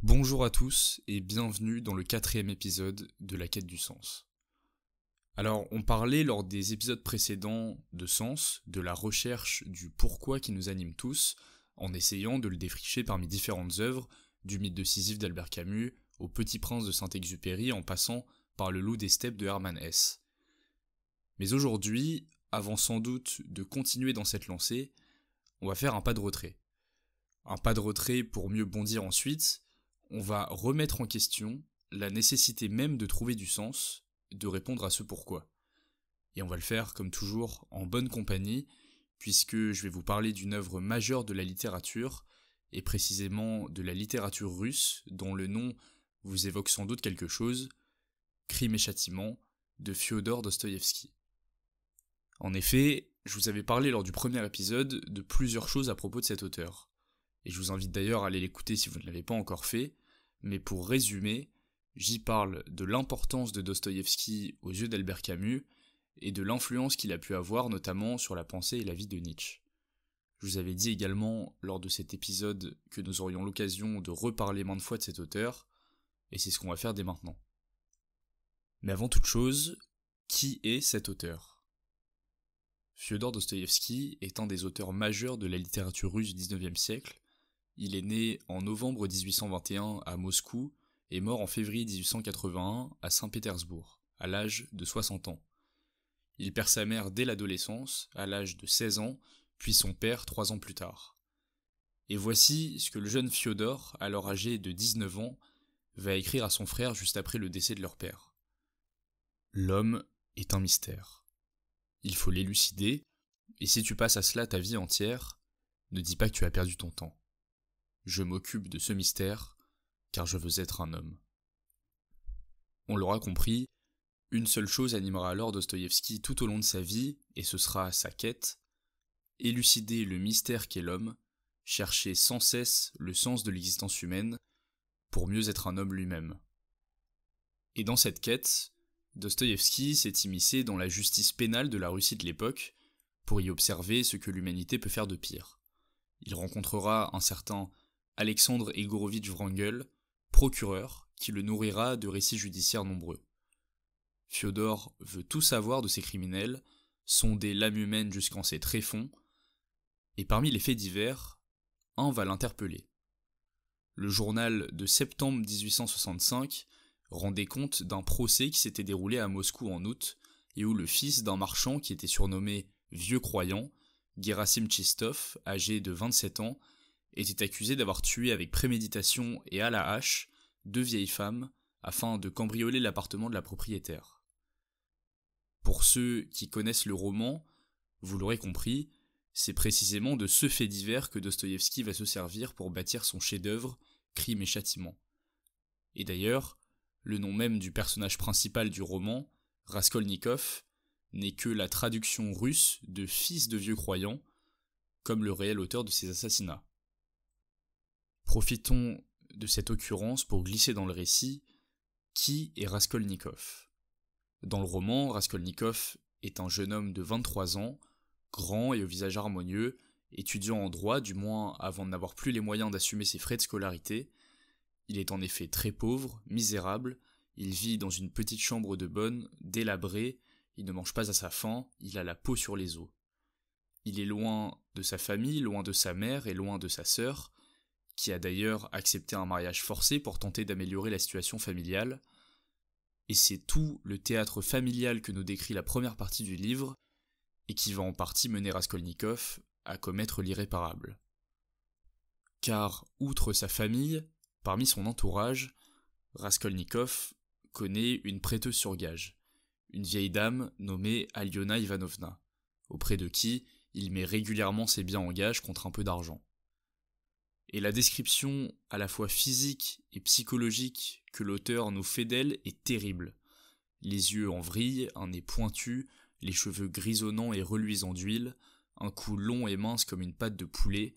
Bonjour à tous et bienvenue dans le 4e épisode de la quête du sens. Alors, on parlait lors des épisodes précédents de sens, de la recherche du pourquoi qui nous anime tous, en essayant de le défricher parmi différentes œuvres, du mythe de Sisyphe d'Albert Camus, au Petit Prince de Saint-Exupéry, en passant par Le Loup des steppes de Hermann Hesse. Mais aujourd'hui, avant sans doute de continuer dans cette lancée, on va faire un pas de retrait. Un pas de retrait pour mieux bondir ensuite. On va remettre en question la nécessité même de trouver du sens, de répondre à ce pourquoi. Et on va le faire, comme toujours, en bonne compagnie, puisque je vais vous parler d'une œuvre majeure de la littérature, et précisément de la littérature russe, dont le nom vous évoque sans doute quelque chose, Crime et Châtiment, de Fiodor Dostoïevski. En effet, je vous avais parlé lors du premier épisode de plusieurs choses à propos de cet auteur. Et je vous invite d'ailleurs à aller l'écouter si vous ne l'avez pas encore fait, mais pour résumer, j'y parle de l'importance de Dostoïevski aux yeux d'Albert Camus et de l'influence qu'il a pu avoir notamment sur la pensée et la vie de Nietzsche. Je vous avais dit également lors de cet épisode que nous aurions l'occasion de reparler maintes fois de cet auteur, et c'est ce qu'on va faire dès maintenant. Mais avant toute chose, qui est cet auteur ? Fiodor Dostoïevski est un des auteurs majeurs de la littérature russe du XIXe siècle. Il est né en novembre 1821 à Moscou et mort en février 1881 à Saint-Pétersbourg, à l'âge de 60 ans. Il perd sa mère dès l'adolescence, à l'âge de 16 ans, puis son père 3 ans plus tard. Et voici ce que le jeune Fiodor, alors âgé de 19 ans, va écrire à son frère juste après le décès de leur père. L'homme est un mystère. Il faut l'élucider, et si tu passes à cela ta vie entière, ne dis pas que tu as perdu ton temps. Je m'occupe de ce mystère, car je veux être un homme. On l'aura compris, une seule chose animera alors Dostoïevski tout au long de sa vie, et ce sera sa quête, élucider le mystère qu'est l'homme, chercher sans cesse le sens de l'existence humaine, pour mieux être un homme lui-même. Et dans cette quête, Dostoïevski s'est immiscé dans la justice pénale de la Russie de l'époque, pour y observer ce que l'humanité peut faire de pire. Il rencontrera un certain Alexandre Egorovitch Wrangel, procureur, qui le nourrira de récits judiciaires nombreux. Fiodor veut tout savoir de ces criminels, sonder l'âme humaine jusqu'en ses tréfonds, et parmi les faits divers, un va l'interpeller. Le journal de septembre 1865 rendait compte d'un procès qui s'était déroulé à Moscou en août, et où le fils d'un marchand qui était surnommé Vieux Croyant, Gerasim Tchistov, âgé de 27 ans, était accusé d'avoir tué avec préméditation et à la hache 2 vieilles femmes afin de cambrioler l'appartement de la propriétaire. Pour ceux qui connaissent le roman, vous l'aurez compris, c'est précisément de ce fait divers que Dostoïevski va se servir pour bâtir son chef-d'œuvre Crime et Châtiment. Et d'ailleurs, le nom même du personnage principal du roman, Raskolnikov, n'est que la traduction russe de fils de vieux croyant, comme le réel auteur de ces assassinats. Profitons de cette occurrence pour glisser dans le récit qui est Raskolnikov. Dans le roman, Raskolnikov est un jeune homme de 23 ans, grand et au visage harmonieux, étudiant en droit, du moins avant de n'avoir plus les moyens d'assumer ses frais de scolarité. Il est en effet très pauvre, misérable, il vit dans une petite chambre de bonne, délabrée, il ne mange pas à sa faim, il a la peau sur les os. Il est loin de sa famille, loin de sa mère et loin de sa sœur, qui a d'ailleurs accepté un mariage forcé pour tenter d'améliorer la situation familiale, et c'est tout le théâtre familial que nous décrit la première partie du livre, et qui va en partie mener Raskolnikov à commettre l'irréparable. Car, outre sa famille, parmi son entourage, Raskolnikov connaît une prêteuse sur gage, une vieille dame nommée Aliona Ivanovna, auprès de qui il met régulièrement ses biens en gage contre un peu d'argent. Et la description à la fois physique et psychologique que l'auteur nous fait d'elle est terrible. Les yeux en vrille, un nez pointu, les cheveux grisonnants et reluisants d'huile, un cou long et mince comme une patte de poulet,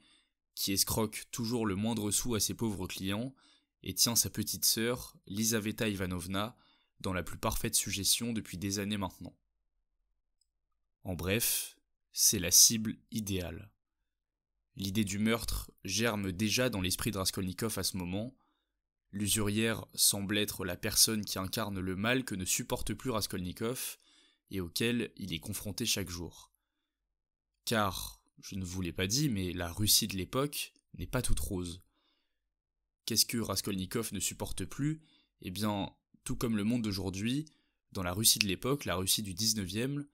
qui escroque toujours le moindre sou à ses pauvres clients, et tient sa petite sœur, Lizaveta Ivanovna, dans la plus parfaite suggestion depuis des années maintenant. En bref, c'est la cible idéale. L'idée du meurtre germe déjà dans l'esprit de Raskolnikov à ce moment, L'usurière semble être la personne qui incarne le mal que ne supporte plus Raskolnikov et auquel il est confronté chaque jour. Car, je ne vous l'ai pas dit, mais la Russie de l'époque n'est pas toute rose. Qu'est-ce que Raskolnikov ne supporte plus ? Eh bien, tout comme le monde d'aujourd'hui, dans la Russie de l'époque, la Russie du 19e,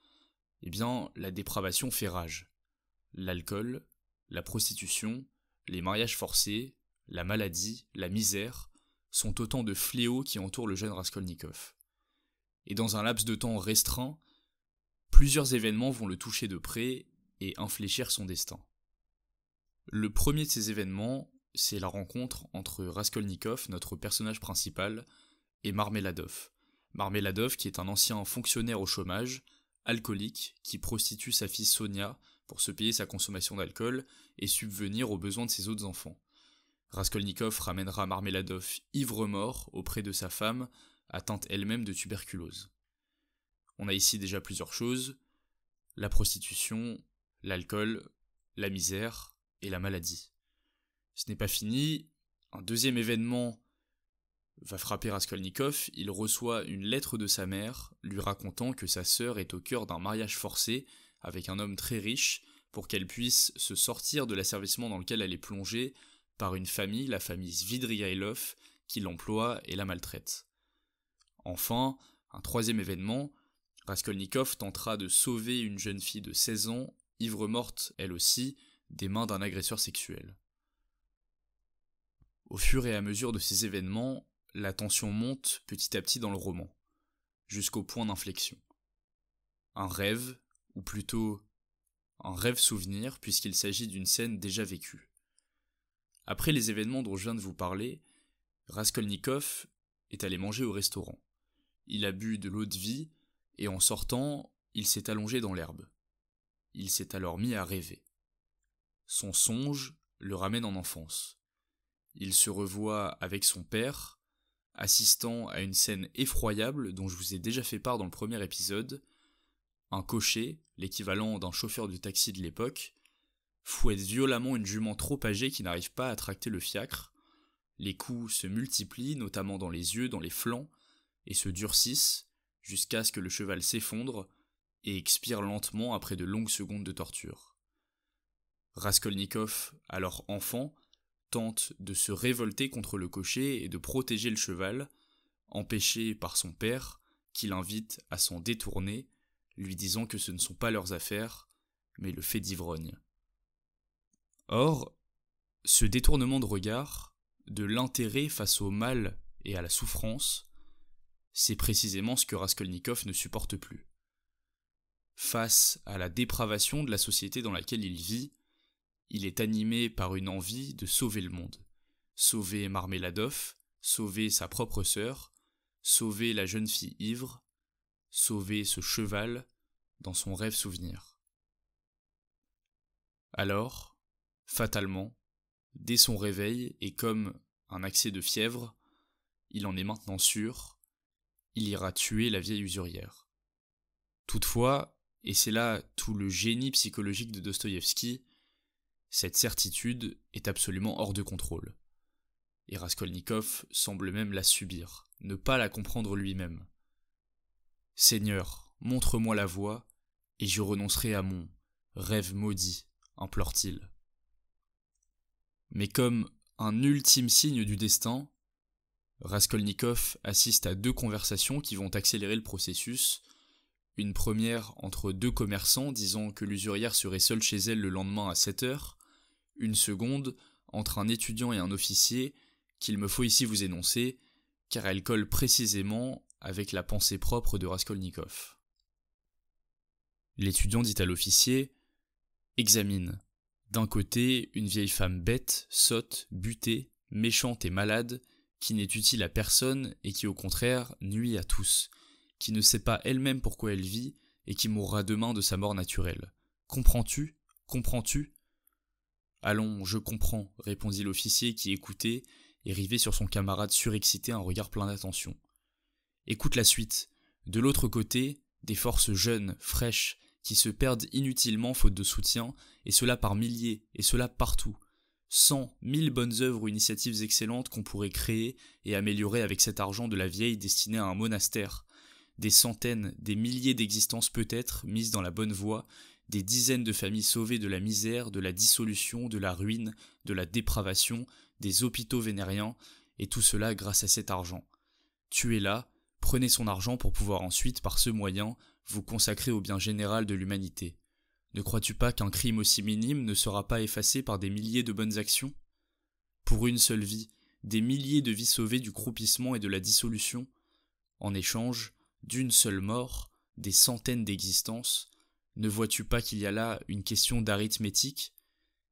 eh bien, la dépravation fait rage. L'alcool, la prostitution, les mariages forcés, la maladie, la misère sont autant de fléaux qui entourent le jeune Raskolnikov. Et dans un laps de temps restreint, plusieurs événements vont le toucher de près et infléchir son destin. Le premier de ces événements, c'est la rencontre entre Raskolnikov, notre personnage principal, et Marmeladov. Marmeladov qui est un ancien fonctionnaire au chômage, alcoolique, qui prostitue sa fille Sonia pour se payer sa consommation d'alcool et subvenir aux besoins de ses autres enfants. Raskolnikov ramènera Marmeladov ivre-mort auprès de sa femme, atteinte elle-même de tuberculose. On a ici déjà plusieurs choses, la prostitution, l'alcool, la misère et la maladie. Ce n'est pas fini, un deuxième événement va frapper Raskolnikov, il reçoit une lettre de sa mère lui racontant que sa sœur est au cœur d'un mariage forcé avec un homme très riche pour qu'elle puisse se sortir de l'asservissement dans lequel elle est plongée par une famille, la famille Svidrigailov, qui l'emploie et la maltraite. Enfin, un troisième événement, Raskolnikov tentera de sauver une jeune fille de 16 ans, ivre-morte elle aussi, des mains d'un agresseur sexuel. Au fur et à mesure de ces événements, la tension monte petit à petit dans le roman, jusqu'au point d'inflexion. Un rêve, ou plutôt un rêve-souvenir, puisqu'il s'agit d'une scène déjà vécue. Après les événements dont je viens de vous parler, Raskolnikov est allé manger au restaurant. Il a bu de l'eau de vie, et en sortant, il s'est allongé dans l'herbe. Il s'est alors mis à rêver. Son songe le ramène en enfance. Il se revoit avec son père, assistant à une scène effroyable dont je vous ai déjà fait part dans le premier épisode. Un cocher, l'équivalent d'un chauffeur de taxi de l'époque, fouette violemment une jument trop âgée qui n'arrive pas à tracter le fiacre. Les coups se multiplient, notamment dans les yeux, dans les flancs, et se durcissent jusqu'à ce que le cheval s'effondre et expire lentement après de longues secondes de torture. Raskolnikov, alors enfant, tente de se révolter contre le cocher et de protéger le cheval, empêché par son père, qui l'invite à s'en détourner, lui disant que ce ne sont pas leurs affaires, mais le fait d'ivrogne. Or, ce détournement de regard, de l'intérêt face au mal et à la souffrance, c'est précisément ce que Raskolnikov ne supporte plus. Face à la dépravation de la société dans laquelle il vit, il est animé par une envie de sauver le monde. Sauver Marmeladov, sauver sa propre sœur, sauver la jeune fille ivre, sauver ce cheval dans son rêve souvenir. Alors, fatalement, dès son réveil et comme un accès de fièvre, il en est maintenant sûr, il ira tuer la vieille usurière. Toutefois, et c'est là tout le génie psychologique de Dostoïevski, cette certitude est absolument hors de contrôle. Et Raskolnikov semble même la subir, ne pas la comprendre lui-même. « Seigneur, montre-moi la voie, et je renoncerai à mon rêve maudit », implore-t-il. Mais comme un ultime signe du destin, Raskolnikov assiste à deux conversations qui vont accélérer le processus. Une première entre deux commerçants disant que l'usurière serait seule chez elle le lendemain à 7h. Une seconde entre un étudiant et un officier qu'il me faut ici vous énoncer, car elle colle précisément avec la pensée propre de Raskolnikov. L'étudiant dit à l'officier « Examine. D'un côté, une vieille femme bête, sotte, butée, méchante et malade, qui n'est utile à personne et qui au contraire nuit à tous, qui ne sait pas elle-même pourquoi elle vit et qui mourra demain de sa mort naturelle. Comprends-tu ? Comprends-tu ? » « Allons, je comprends, répondit l'officier qui écoutait et rivait sur son camarade surexcité un regard plein d'attention. Écoute la suite. De l'autre côté, des forces jeunes, fraîches, qui se perdent inutilement faute de soutien, et cela par milliers, et cela partout. 100, 1000 bonnes œuvres ou initiatives excellentes qu'on pourrait créer et améliorer avec cet argent de la vieille destiné à un monastère. Des centaines, des milliers d'existences peut-être mises dans la bonne voie, des dizaines de familles sauvées de la misère, de la dissolution, de la ruine, de la dépravation, des hôpitaux vénériens, et tout cela grâce à cet argent. Tuez-la, prenez son argent pour pouvoir ensuite, par ce moyen, vous consacrer au bien général de l'humanité. Ne crois-tu pas qu'un crime aussi minime ne sera pas effacé par des milliers de bonnes actions ? Pour une seule vie, des milliers de vies sauvées du croupissement et de la dissolution. En échange, d'une seule mort, des centaines d'existences. Ne vois-tu pas qu'il y a là une question d'arithmétique ?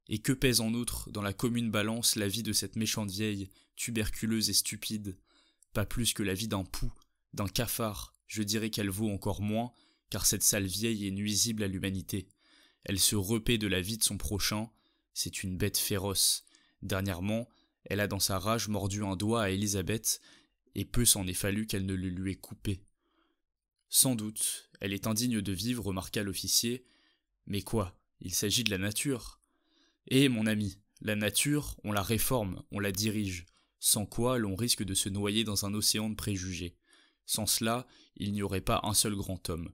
Et que pèse en outre dans la commune balance la vie de cette méchante vieille, tuberculeuse et stupide ? Pas plus que la vie d'un pou, d'un cafard, je dirais qu'elle vaut encore moins, car cette sale vieille est nuisible à l'humanité. Elle se repaît de la vie de son prochain, c'est une bête féroce. Dernièrement, elle a dans sa rage mordu un doigt à Élisabeth, et peu s'en est fallu qu'elle ne le lui ait coupé. Sans doute, elle est indigne de vivre, remarqua l'officier, mais quoi, il s'agit de la nature. Eh, mon ami, la nature, on la réforme, on la dirige, sans quoi l'on risque de se noyer dans un océan de préjugés. Sans cela, il n'y aurait pas un seul grand homme.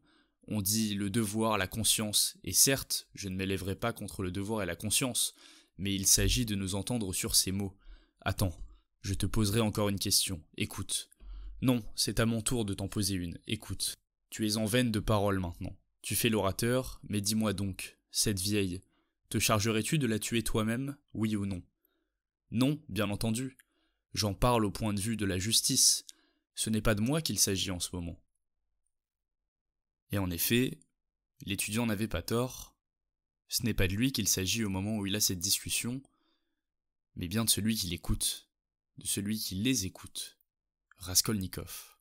On dit le devoir, la conscience, et certes, je ne m'élèverai pas contre le devoir et la conscience, mais il s'agit de nous entendre sur ces mots. Attends, je te poserai encore une question, écoute. Non, c'est à mon tour de t'en poser une, écoute. Tu es en veine de paroles maintenant. Tu fais l'orateur, mais dis-moi donc, cette vieille, te chargerais-tu de la tuer toi-même, oui ou non ? Non, bien entendu. J'en parle au point de vue de la justice. Ce n'est pas de moi qu'il s'agit en ce moment. Et en effet, l'étudiant n'avait pas tort. Ce n'est pas de lui qu'il s'agit au moment où il a cette discussion, mais bien de celui qui l'écoute, de celui qui les écoute, Raskolnikov.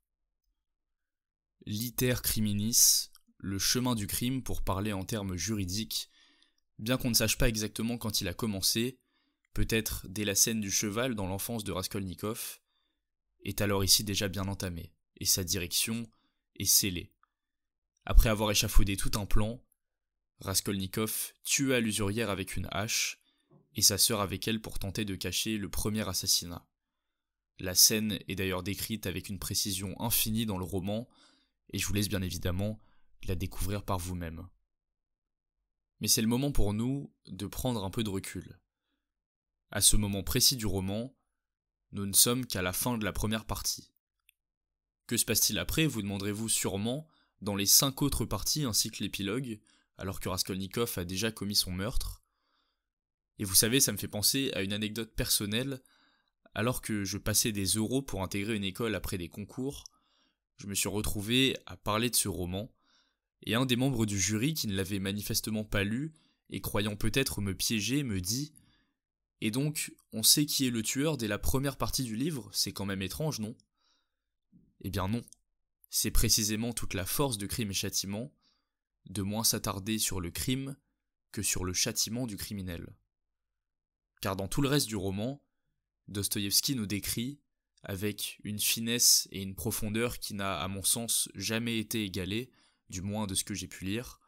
L'iter criminis, le chemin du crime pour parler en termes juridiques, bien qu'on ne sache pas exactement quand il a commencé, peut-être dès la scène du cheval dans l'enfance de Raskolnikov, est alors ici déjà bien entamé, et sa direction est scellée. Après avoir échafaudé tout un plan, Raskolnikov tua l'usurière avec une hache, et sa sœur avec elle pour tenter de cacher le premier assassinat. La scène est d'ailleurs décrite avec une précision infinie dans le roman, et je vous laisse bien évidemment la découvrir par vous-même. Mais c'est le moment pour nous de prendre un peu de recul. À ce moment précis du roman, nous ne sommes qu'à la fin de la première partie. Que se passe-t-il après, vous demanderez-vous sûrement, dans les 5 autres parties ainsi que l'épilogue, alors que Raskolnikov a déjà commis son meurtre. Et vous savez, ça me fait penser à une anecdote personnelle. Alors que je passais des euros pour intégrer une école après des concours, je me suis retrouvé à parler de ce roman, et un des membres du jury qui ne l'avait manifestement pas lu, et croyant peut-être me piéger, me dit « Et donc, on sait qui est le tueur dès la première partie du livre, c'est quand même étrange, non ?» Eh bien non, c'est précisément toute la force de Crime et Châtiment, de moins s'attarder sur le crime que sur le châtiment du criminel. Car dans tout le reste du roman, Dostoïevski nous décrit, avec une finesse et une profondeur qui n'a, à mon sens, jamais été égalée, du moins de ce que j'ai pu lire,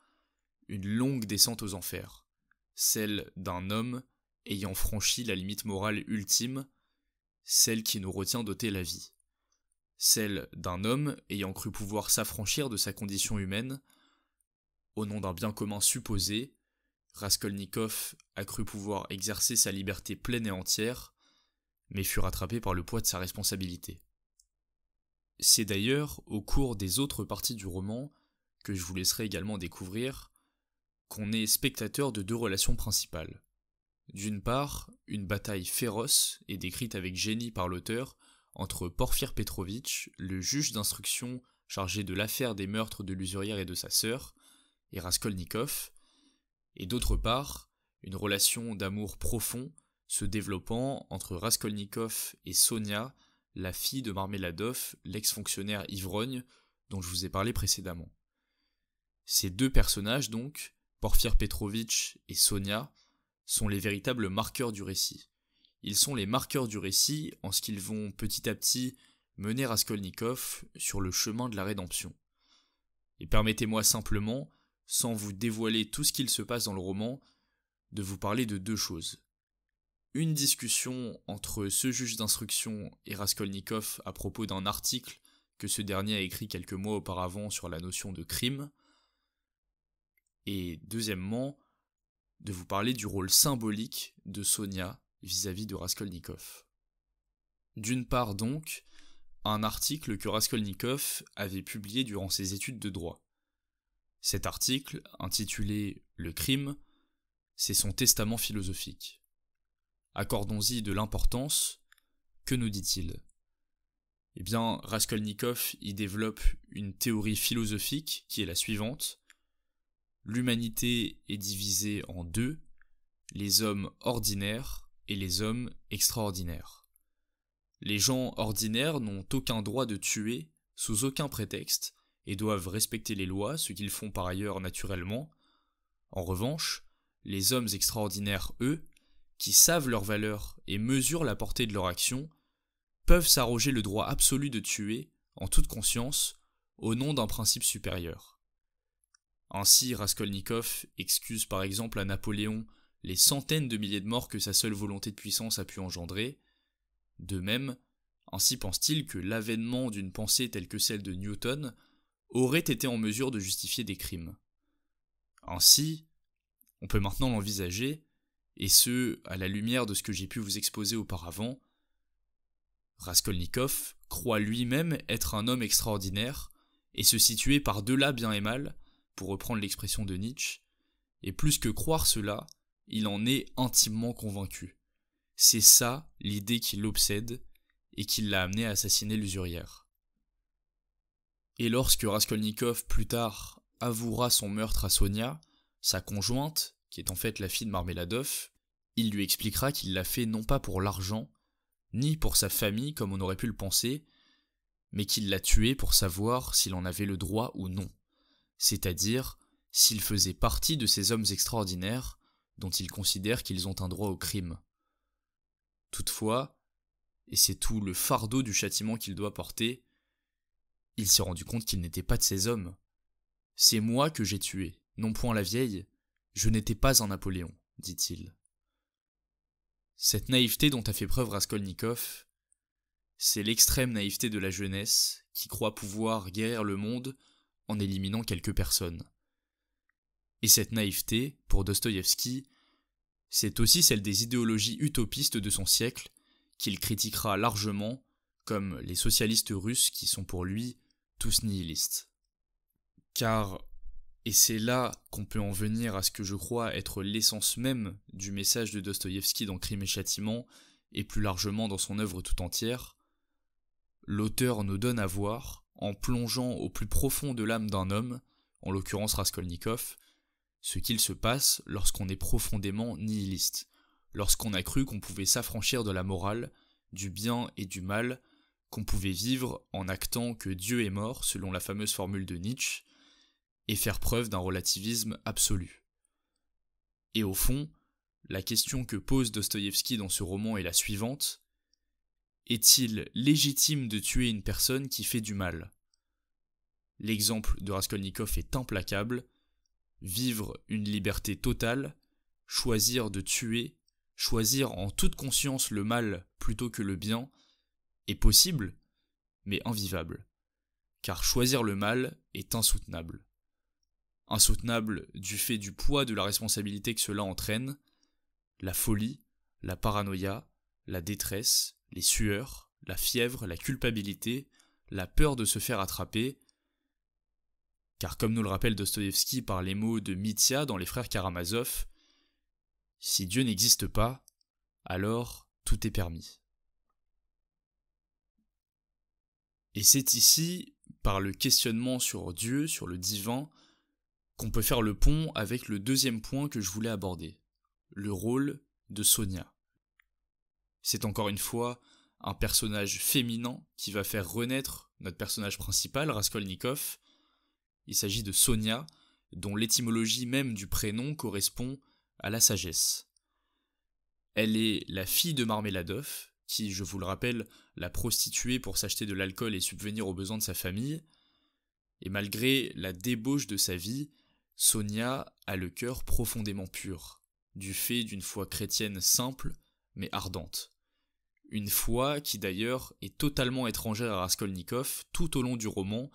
une longue descente aux enfers, celle d'un homme ayant franchi la limite morale ultime, celle qui nous retient d'ôter la vie, celle d'un homme ayant cru pouvoir s'affranchir de sa condition humaine, au nom d'un bien commun supposé, Raskolnikov a cru pouvoir exercer sa liberté pleine et entière, mais fut rattrapé par le poids de sa responsabilité. C'est d'ailleurs, au cours des autres parties du roman, que je vous laisserai également découvrir, qu'on est spectateur de 2 relations principales. D'une part, une bataille féroce et décrite avec génie par l'auteur entre Porfir Petrovitch, le juge d'instruction chargé de l'affaire des meurtres de l'usurière et de sa sœur, et Raskolnikov, et d'autre part, une relation d'amour profond se développant entre Raskolnikov et Sonia, la fille de Marmeladov, l'ex-fonctionnaire ivrogne dont je vous ai parlé précédemment. Ces 2 personnages donc, Porfir Petrovitch et Sonia, sont les véritables marqueurs du récit. Ils sont les marqueurs du récit en ce qu'ils vont petit à petit mener Raskolnikov sur le chemin de la rédemption. Et permettez-moi simplement, sans vous dévoiler tout ce qu'il se passe dans le roman, de vous parler de 2 choses. une discussion entre ce juge d'instruction et Raskolnikov à propos d'un article que ce dernier a écrit quelques mois auparavant sur la notion de crime, et deuxièmement, de vous parler du rôle symbolique de Sonia vis-à-vis de Raskolnikov. D'une part donc, un article que Raskolnikov avait publié durant ses études de droit. Cet article, intitulé « Le crime », c'est son testament philosophique. Accordons-y de l'importance. Que nous dit-il ? Eh bien, Raskolnikov y développe une théorie philosophique qui est la suivante. L'humanité est divisée en deux, les hommes ordinaires et les hommes extraordinaires. Les gens ordinaires n'ont aucun droit de tuer, sous aucun prétexte, et doivent respecter les lois, ce qu'ils font par ailleurs naturellement. En revanche, les hommes extraordinaires, eux, qui savent leur valeur et mesurent la portée de leur action, peuvent s'arroger le droit absolu de tuer, en toute conscience, au nom d'un principe supérieur. Ainsi, Raskolnikov excuse par exemple à Napoléon les centaines de milliers de morts que sa seule volonté de puissance a pu engendrer. De même, ainsi pense-t-il que l'avènement d'une pensée telle que celle de Newton aurait été en mesure de justifier des crimes. Ainsi, on peut maintenant l'envisager, et ce, à la lumière de ce que j'ai pu vous exposer auparavant. Raskolnikov croit lui-même être un homme extraordinaire et se situer par-delà bien et mal, pour reprendre l'expression de Nietzsche, et plus que croire cela, il en est intimement convaincu. C'est ça l'idée qui l'obsède et qui l'a amené à assassiner l'usurière. Et lorsque Raskolnikov plus tard avouera son meurtre à Sonia, sa conjointe, qui est en fait la fille de Marmeladov, il lui expliquera qu'il l'a fait non pas pour l'argent, ni pour sa famille comme on aurait pu le penser, mais qu'il l'a tué pour savoir s'il en avait le droit ou non, c'est-à-dire s'il faisait partie de ces hommes extraordinaires dont il considère qu'ils ont un droit au crime. Toutefois, et c'est tout le fardeau du châtiment qu'il doit porter, il s'est rendu compte qu'il n'était pas de ces hommes. « C'est moi que j'ai tué, non point la vieille, je n'étais pas un Napoléon, dit-il. » Cette naïveté dont a fait preuve Raskolnikov, c'est l'extrême naïveté de la jeunesse qui croit pouvoir guérir le monde en éliminant quelques personnes. Et cette naïveté, pour Dostoïevski, c'est aussi celle des idéologies utopistes de son siècle, qu'il critiquera largement, comme les socialistes russes qui sont pour lui tous nihilistes. Car, et c'est là qu'on peut en venir à ce que je crois être l'essence même du message de Dostoïevski dans Crime et Châtiment, et plus largement dans son œuvre tout entière, l'auteur nous donne à voir, en plongeant au plus profond de l'âme d'un homme, en l'occurrence Raskolnikov, ce qu'il se passe lorsqu'on est profondément nihiliste, lorsqu'on a cru qu'on pouvait s'affranchir de la morale, du bien et du mal, qu'on pouvait vivre en actant que Dieu est mort, selon la fameuse formule de Nietzsche, et faire preuve d'un relativisme absolu. Et au fond, la question que pose Dostoïevski dans ce roman est la suivante. Est-il légitime de tuer une personne qui fait du mal ? L'exemple de Raskolnikov est implacable. Vivre une liberté totale, choisir de tuer, choisir en toute conscience le mal plutôt que le bien, est possible, mais invivable. Car choisir le mal est insoutenable. Insoutenable du fait du poids de la responsabilité que cela entraîne, la folie, la paranoïa, la détresse, les sueurs, la fièvre, la culpabilité, la peur de se faire attraper, car comme nous le rappelle Dostoïevski par les mots de Mitya dans Les Frères Karamazov, si Dieu n'existe pas, alors tout est permis. Et c'est ici, par le questionnement sur Dieu, sur le divin, qu'on peut faire le pont avec le deuxième point que je voulais aborder, le rôle de Sonia. C'est encore une fois un personnage féminin qui va faire renaître notre personnage principal, Raskolnikov. Il s'agit de Sonia, dont l'étymologie même du prénom correspond à la sagesse. Elle est la fille de Marmeladov, qui, je vous le rappelle, l'a prostituée pour s'acheter de l'alcool et subvenir aux besoins de sa famille. Et malgré la débauche de sa vie, Sonia a le cœur profondément pur, du fait d'une foi chrétienne simple, mais ardente. Une foi qui d'ailleurs est totalement étrangère à Raskolnikov tout au long du roman,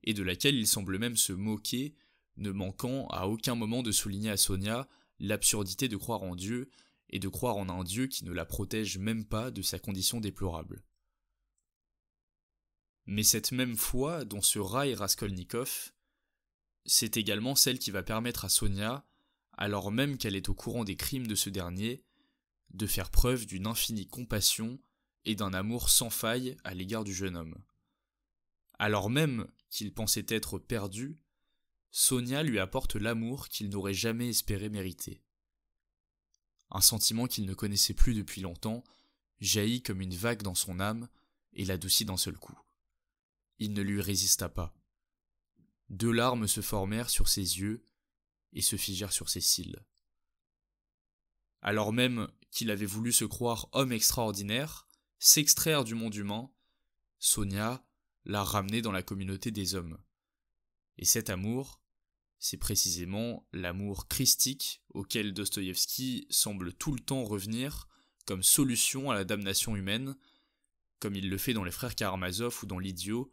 et de laquelle il semble même se moquer, ne manquant à aucun moment de souligner à Sonia l'absurdité de croire en Dieu, et de croire en un Dieu qui ne la protège même pas de sa condition déplorable. Mais cette même foi dont se raille Raskolnikov, c'est également celle qui va permettre à Sonia, alors même qu'elle est au courant des crimes de ce dernier, de faire preuve d'une infinie compassion et d'un amour sans faille à l'égard du jeune homme. Alors même qu'il pensait être perdu, Sonia lui apporte l'amour qu'il n'aurait jamais espéré mériter. Un sentiment qu'il ne connaissait plus depuis longtemps jaillit comme une vague dans son âme et l'adoucit d'un seul coup. Il ne lui résista pas. 2 larmes se formèrent sur ses yeux et se figèrent sur ses cils. Alors même qu'il avait voulu se croire homme extraordinaire, s'extraire du monde humain, Sonia l'a ramené dans la communauté des hommes. Et cet amour, c'est précisément l'amour christique auquel Dostoïevski semble tout le temps revenir comme solution à la damnation humaine, comme il le fait dans Les Frères Karamazov ou dans L'Idiot,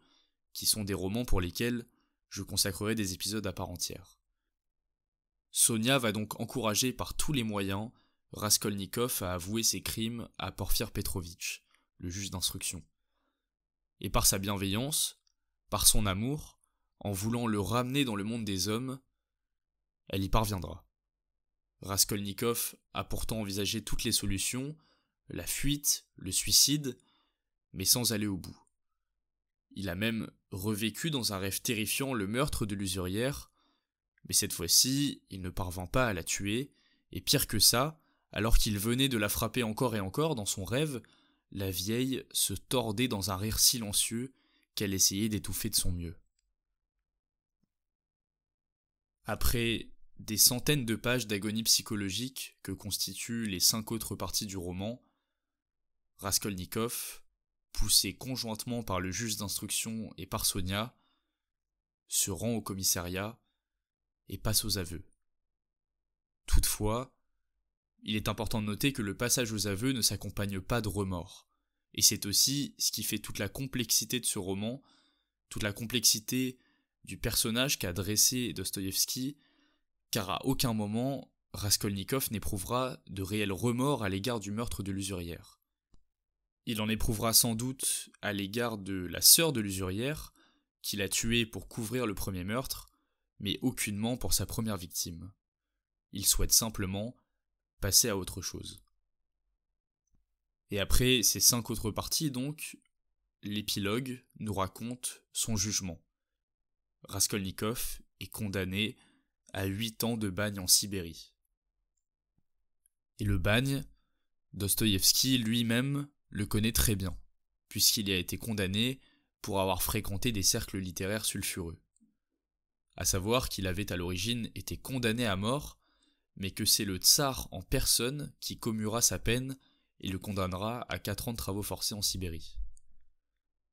qui sont des romans pour lesquels je consacrerai des épisodes à part entière. Sonia va donc encourager par tous les moyens Raskolnikov à avouer ses crimes à Porfir Petrovitch, le juge d'instruction. Et par sa bienveillance, par son amour, en voulant le ramener dans le monde des hommes, elle y parviendra. Raskolnikov a pourtant envisagé toutes les solutions, la fuite, le suicide, mais sans aller au bout. Il a même revécu dans un rêve terrifiant le meurtre de l'usurière, mais cette fois-ci, il ne parvint pas à la tuer, et pire que ça, alors qu'il venait de la frapper encore et encore dans son rêve, la vieille se tordait dans un rire silencieux qu'elle essayait d'étouffer de son mieux. Après des centaines de pages d'agonie psychologique que constituent les 5 autres parties du roman, Raskolnikov, poussé conjointement par le juge d'instruction et par Sonia, se rend au commissariat et passe aux aveux. Toutefois, il est important de noter que le passage aux aveux ne s'accompagne pas de remords, et c'est aussi ce qui fait toute la complexité de ce roman, toute la complexité du personnage qu'a dressé Dostoïevski, car à aucun moment Raskolnikov n'éprouvera de réel remords à l'égard du meurtre de l'usurière. Il en éprouvera sans doute à l'égard de la sœur de l'usurière, qu'il a tuée pour couvrir le premier meurtre, mais aucunement pour sa première victime. Il souhaite simplement passer à autre chose. Et après ces 5 autres parties donc, l'épilogue nous raconte son jugement. Raskolnikov est condamné à 8 ans de bagne en Sibérie. Et le bagne, Dostoïevski lui-même le connaît très bien, puisqu'il y a été condamné pour avoir fréquenté des cercles littéraires sulfureux. À savoir qu'il avait à l'origine été condamné à mort, mais que c'est le tsar en personne qui commuera sa peine et le condamnera à 4 ans de travaux forcés en Sibérie.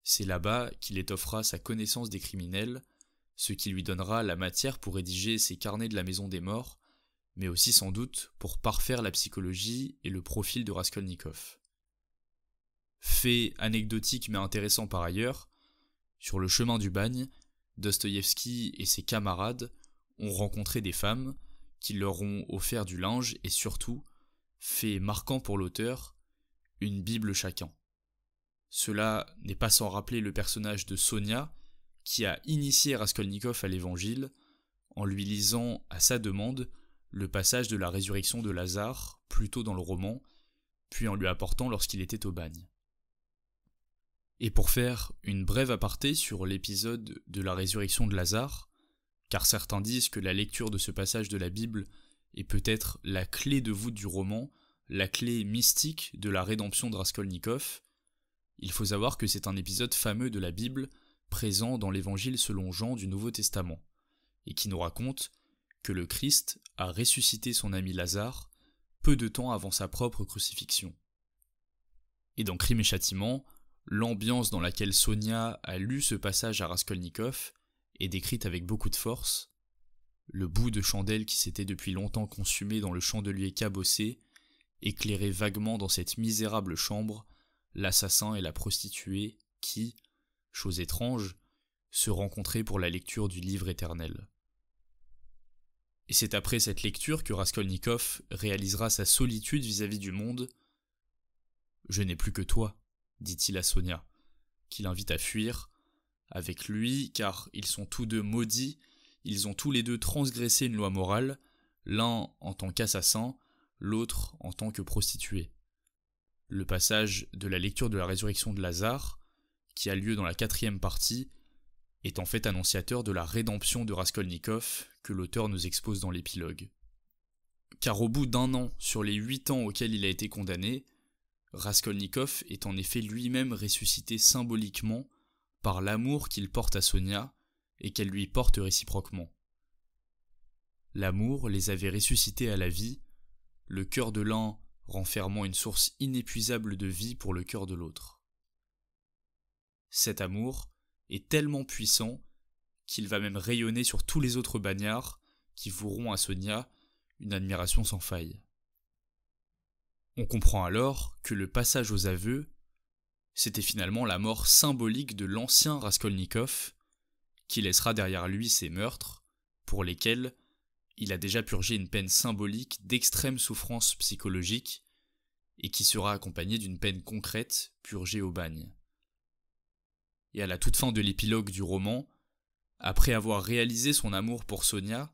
C'est là-bas qu'il étoffera sa connaissance des criminels, ce qui lui donnera la matière pour rédiger ses carnets de la maison des morts, mais aussi sans doute pour parfaire la psychologie et le profil de Raskolnikov. Fait anecdotique mais intéressant par ailleurs, sur le chemin du bagne, Dostoïevski et ses camarades ont rencontré des femmes qui leur ont offert du linge et surtout, fait marquant pour l'auteur, une Bible chacun. Cela n'est pas sans rappeler le personnage de Sonia, qui a initié Raskolnikov à l'évangile en lui lisant à sa demande le passage de la résurrection de Lazare plus tôt dans le roman, puis en lui apportant lorsqu'il était au bagne. Et pour faire une brève aparté sur l'épisode de la résurrection de Lazare, car certains disent que la lecture de ce passage de la Bible est peut-être la clé de voûte du roman, la clé mystique de la rédemption de Raskolnikov, il faut savoir que c'est un épisode fameux de la Bible présent dans l'évangile selon Jean du Nouveau Testament, et qui nous raconte que le Christ a ressuscité son ami Lazare peu de temps avant sa propre crucifixion. Et dans Crime et Châtiment, l'ambiance dans laquelle Sonia a lu ce passage à Raskolnikov est décrite avec beaucoup de force. Le bout de chandelle qui s'était depuis longtemps consumé dans le chandelier cabossé éclairait vaguement dans cette misérable chambre l'assassin et la prostituée qui, chose étrange, se rencontraient pour la lecture du livre éternel. Et c'est après cette lecture que Raskolnikov réalisera sa solitude vis-à-vis du monde. « Je n'ai plus que toi », dit-il à Sonia, qui l'invite à fuir avec lui, car ils sont tous deux maudits, ils ont tous les deux transgressé une loi morale, l'un en tant qu'assassin, l'autre en tant que prostituée. Le passage de la lecture de la résurrection de Lazare, qui a lieu dans la 4e partie, est en fait annonciateur de la rédemption de Raskolnikov que l'auteur nous expose dans l'épilogue. Car au bout d'1 an sur les 8 ans auxquels il a été condamné, Raskolnikov est en effet lui-même ressuscité symboliquement par l'amour qu'il porte à Sonia et qu'elle lui porte réciproquement. L'amour les avait ressuscités à la vie, le cœur de l'un renfermant une source inépuisable de vie pour le cœur de l'autre. Cet amour est tellement puissant qu'il va même rayonner sur tous les autres bagnards qui voueront à Sonia une admiration sans faille. On comprend alors que le passage aux aveux, c'était finalement la mort symbolique de l'ancien Raskolnikov, qui laissera derrière lui ces meurtres, pour lesquels il a déjà purgé une peine symbolique d'extrême souffrance psychologique, et qui sera accompagnée d'une peine concrète purgée au bagne. Et à la toute fin de l'épilogue du roman, après avoir réalisé son amour pour Sonia,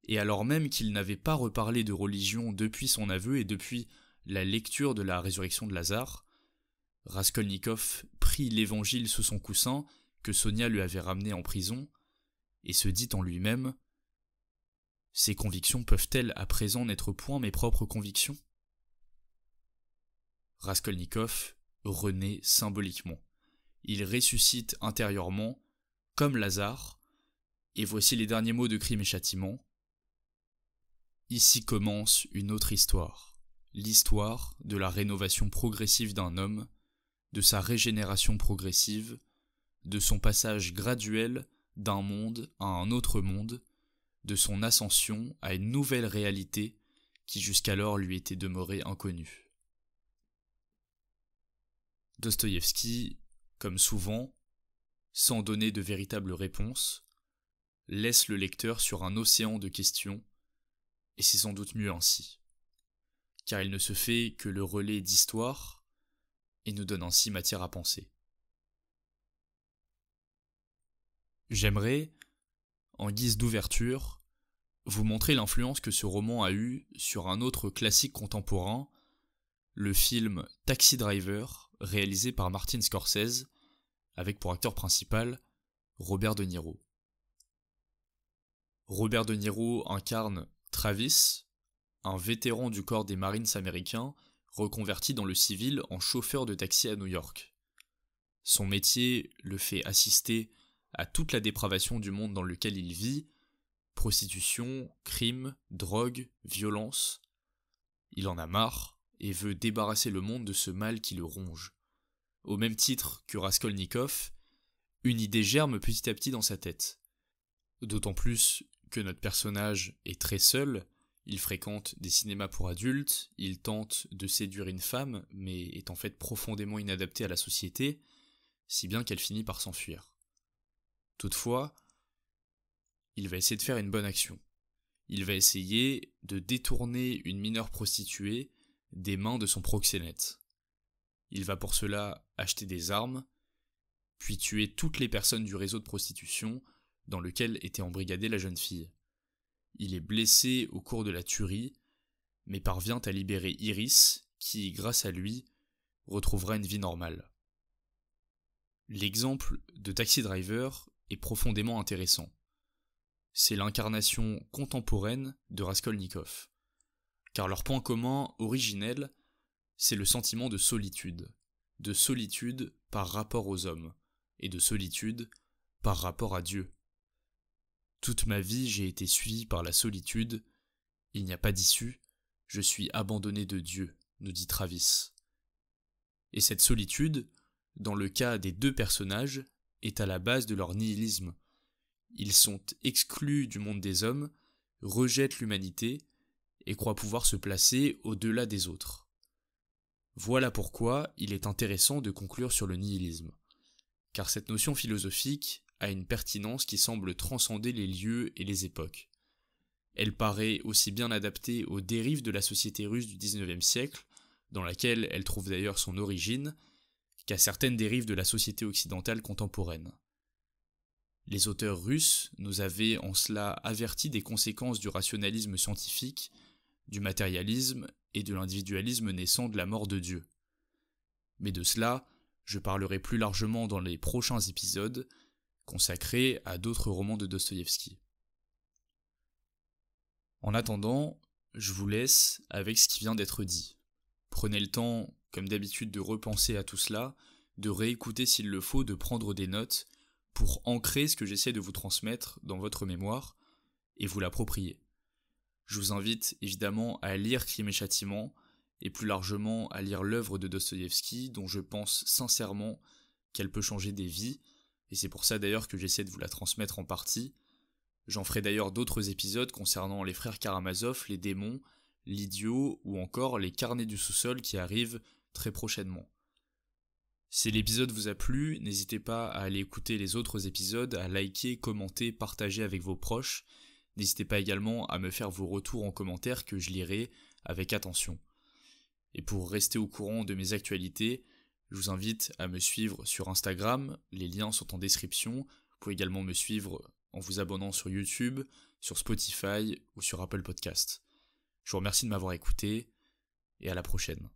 et alors même qu'il n'avait pas reparlé de religion depuis son aveu et depuis la lecture de la résurrection de Lazare, Raskolnikov prit l'évangile sous son coussin que Sonia lui avait ramené en prison, et se dit en lui-même « Ces convictions peuvent-elles à présent n'être point mes propres convictions ?» Raskolnikov renaît symboliquement. Il ressuscite intérieurement, comme Lazare, et voici les derniers mots de Crime et Châtiment. Ici commence une autre histoire, l'histoire de la rénovation progressive d'un homme, de sa régénération progressive, de son passage graduel d'un monde à un autre monde, de son ascension à une nouvelle réalité qui jusqu'alors lui était demeurée inconnue. Dostoïevski, comme souvent, sans donner de véritable réponse, laisse le lecteur sur un océan de questions, et c'est sans doute mieux ainsi, car il ne se fait que le relais d'histoire et nous donne ainsi matière à penser. J'aimerais, en guise d'ouverture, vous montrer l'influence que ce roman a eue sur un autre classique contemporain, le film Taxi Driver, réalisé par Martin Scorsese, avec pour acteur principal Robert De Niro. Robert De Niro incarne Travis, un vétéran du corps des Marines américains reconverti dans le civil en chauffeur de taxi à New York. Son métier le fait assister à toute la dépravation du monde dans lequel il vit, prostitution, crime, drogue, violence. Il en a marre et veut débarrasser le monde de ce mal qui le ronge. Au même titre que Raskolnikov, une idée germe petit à petit dans sa tête. D'autant plus que notre personnage est très seul, il fréquente des cinémas pour adultes, il tente de séduire une femme, mais est en fait profondément inadapté à la société, si bien qu'elle finit par s'enfuir. Toutefois, il va essayer de faire une bonne action. Il va essayer de détourner une mineure prostituée des mains de son proxénète. Il va pour cela acheter des armes, puis tuer toutes les personnes du réseau de prostitution dans lequel était embrigadée la jeune fille. Il est blessé au cours de la tuerie, mais parvient à libérer Iris, qui, grâce à lui, retrouvera une vie normale. L'exemple de Taxi Driver est profondément intéressant. C'est l'incarnation contemporaine de Raskolnikov, car leur point commun originel, c'est le sentiment de solitude par rapport aux hommes, et de solitude par rapport à Dieu. Toute ma vie, j'ai été suivi par la solitude, il n'y a pas d'issue, je suis abandonné de Dieu, nous dit Travis. Et cette solitude, dans le cas des deux personnages, est à la base de leur nihilisme. Ils sont exclus du monde des hommes, rejettent l'humanité et croient pouvoir se placer au-delà des autres. Voilà pourquoi il est intéressant de conclure sur le nihilisme, car cette notion philosophique a une pertinence qui semble transcender les lieux et les époques. Elle paraît aussi bien adaptée aux dérives de la société russe du XIXe siècle, dans laquelle elle trouve d'ailleurs son origine, qu'à certaines dérives de la société occidentale contemporaine. Les auteurs russes nous avaient en cela avertis des conséquences du rationalisme scientifique, du matérialisme et de l'individualisme naissant de la mort de Dieu. Mais de cela, je parlerai plus largement dans les prochains épisodes, consacrés à d'autres romans de Dostoïevski. En attendant, je vous laisse avec ce qui vient d'être dit. Prenez le temps, comme d'habitude, de repenser à tout cela, de réécouter s'il le faut, de prendre des notes, pour ancrer ce que j'essaie de vous transmettre dans votre mémoire, et vous l'approprier. Je vous invite évidemment à lire Crime et Châtiment, et plus largement à lire l'œuvre de Dostoïevski, dont je pense sincèrement qu'elle peut changer des vies, et c'est pour ça d'ailleurs que j'essaie de vous la transmettre en partie. J'en ferai d'ailleurs d'autres épisodes concernant les frères Karamazov, les démons, l'idiot ou encore les carnets du sous-sol qui arrivent très prochainement. Si l'épisode vous a plu, n'hésitez pas à aller écouter les autres épisodes, à liker, commenter, partager avec vos proches. N'hésitez pas également à me faire vos retours en commentaire que je lirai avec attention. Et pour rester au courant de mes actualités, je vous invite à me suivre sur Instagram, les liens sont en description. Vous pouvez également me suivre en vous abonnant sur YouTube, sur Spotify ou sur Apple Podcast. Je vous remercie de m'avoir écouté et à la prochaine.